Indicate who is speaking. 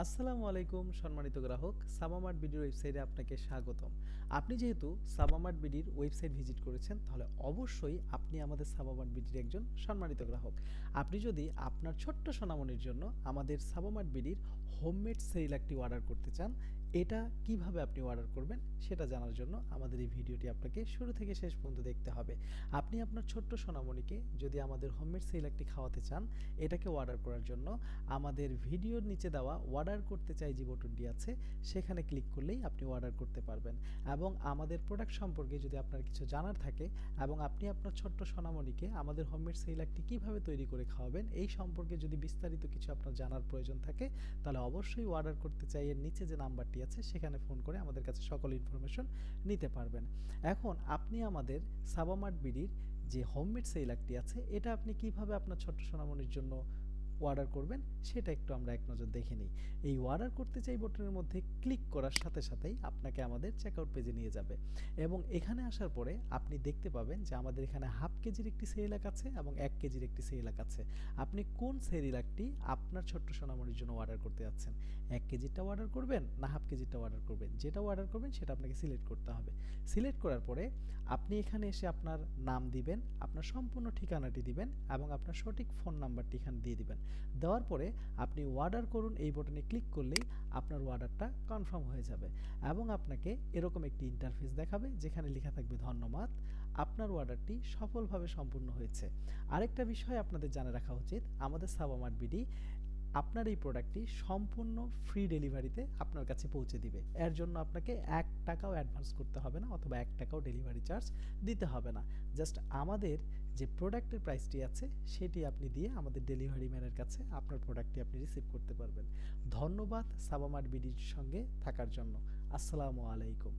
Speaker 1: আসসালামু আলাইকুম সম্মানিত গ্রাহক, সাবামার্ট বিডির ওয়েবসাইটে আপনাকে স্বাগতম। আপনি যেহেতু সাবামার্ট বিডির ওয়েবসাইট ভিজিট করেছেন, তাহলে অবশ্যই আপনি আমাদের সাবামার্ট বিডির একজন সম্মানিত গ্রাহক। আপনি যদি আপনার ছোট্ট সোনামণির জন্য আমাদের সাবামার্ট বিডির হোমমেড সেরিল্যাকটি অর্ডার করতে চান, এটা কিভাবে আপনি অর্ডার করবেন সেটা জানার জন্য আমাদের এই ভিডিওটি আপনাকে শুরু থেকে শেষ পর্যন্ত দেখতে হবে। আপনি আপনার ছোট্ট সোনামণিকে যদি আমাদের হোমমেড সেরিল্যাকটি খাওয়াতে চান, এটাকে অর্ডার করার জন্য আমাদের ভিডিওর নিচে দেওয়া অর্ডার করতে চাই যে বাটনটি আছে, সেখানে ক্লিক করলেই আপনি অর্ডার করতে পারবেন। এবং আমাদের প্রোডাক্ট সম্পর্কে যদি আপনার কিছু জানার থাকে এবং আপনি আপনার ছোট্ট সোনামণিকে আমাদের হোমমেড সেরিল্যাকটি কীভাবে তৈরি করে খাওয়াবেন এই সম্পর্কে যদি বিস্তারিত কিছু আপনার জানার প্রয়োজন থাকে, তাহলে অবশ্যই অর্ডার করতে চাই এর নিচে যে নাম্বারটি আছে সেখানে ফোন করে আমাদের কাছে সকল ইনফরমেশন নিতে পারবেন। এখন আপনি আমাদের সাবামার্ট বিডির যে হোমমেড সেরিল্যাকটি আছে, এটা আপনি কিভাবে আপনার ছোট্ট সোনামণির জন্য অর্ডার করবেন সেটা একটু আমরা এক নজর দেখে নিই। এই অর্ডার করতে চাই বাটনের মধ্যে ক্লিক করার সাথে সাথেই আপনাকে আমাদের চেকআউট পেজে নিয়ে যাবে এবং এখানে আসার পরে আপনি দেখতে পাবেন যে আমাদের এখানে হাফ কেজির একটি সেরিল্যাক আছে এবং 1 কেজির একটি সেরিল্যাক আছে। আপনি কোন সেরিল্যাকটি আপনার ছোট্ট সোনামণির জন্য অর্ডার করতে যাচ্ছেন? 1 কেজিরটা অর্ডার করবেন না হাফ কেজিরটা অর্ডার করবেন? যেটা অর্ডার করবেন সেটা আপনাকে সিলেক্ট করতে হবে। সিলেক্ট করার পরে আপনি এখানে এসে আপনার নাম দিবেন, আপনার সম্পূর্ণ ঠিকানাটি দিবেন এবং আপনার সঠিক ফোন নাম্বারটি এখানে দিয়ে দিবেন। দেওয়ার পরে আপনি অর্ডার করুন এই বাটনে ক্লিক করলেই আপনার অর্ডারটা কনফার্ম হয়ে যাবে এবং আপনাকে এরকম একটি ইন্টারফেস দেখাবে যেখানে লেখা থাকবে ধন্যবাদ, আপনার অর্ডারটি সফলভাবে সম্পূর্ণ হয়েছে। আরেকটা বিষয় আপনাদের জানা রাখা উচিত, আমাদের সাবামার্ট বিডি আপনার এই প্রোডাক্টটি সম্পূর্ণ ফ্রি ডেলিভারিতে আপনার কাছে পৌঁছে দিবে। এর জন্য আপনাকে 1 টাকাও অ্যাডভান্স করতে হবে না অথবা 1 টাকাও ডেলিভারি চার্জ দিতে হবে না। জাস্ট আমাদের যে প্রোডাক্টের প্রাইসটি আছে সেটি আপনি দিয়ে আমাদের ডেলিভারি ম্যানের কাছে আপনার প্রোডাক্টটি আপনি রিসিভ করতে পারবেন। ধন্যবাদ সাবামার্ট বিডির সঙ্গে থাকার জন্য। আসসালামু আলাইকুম।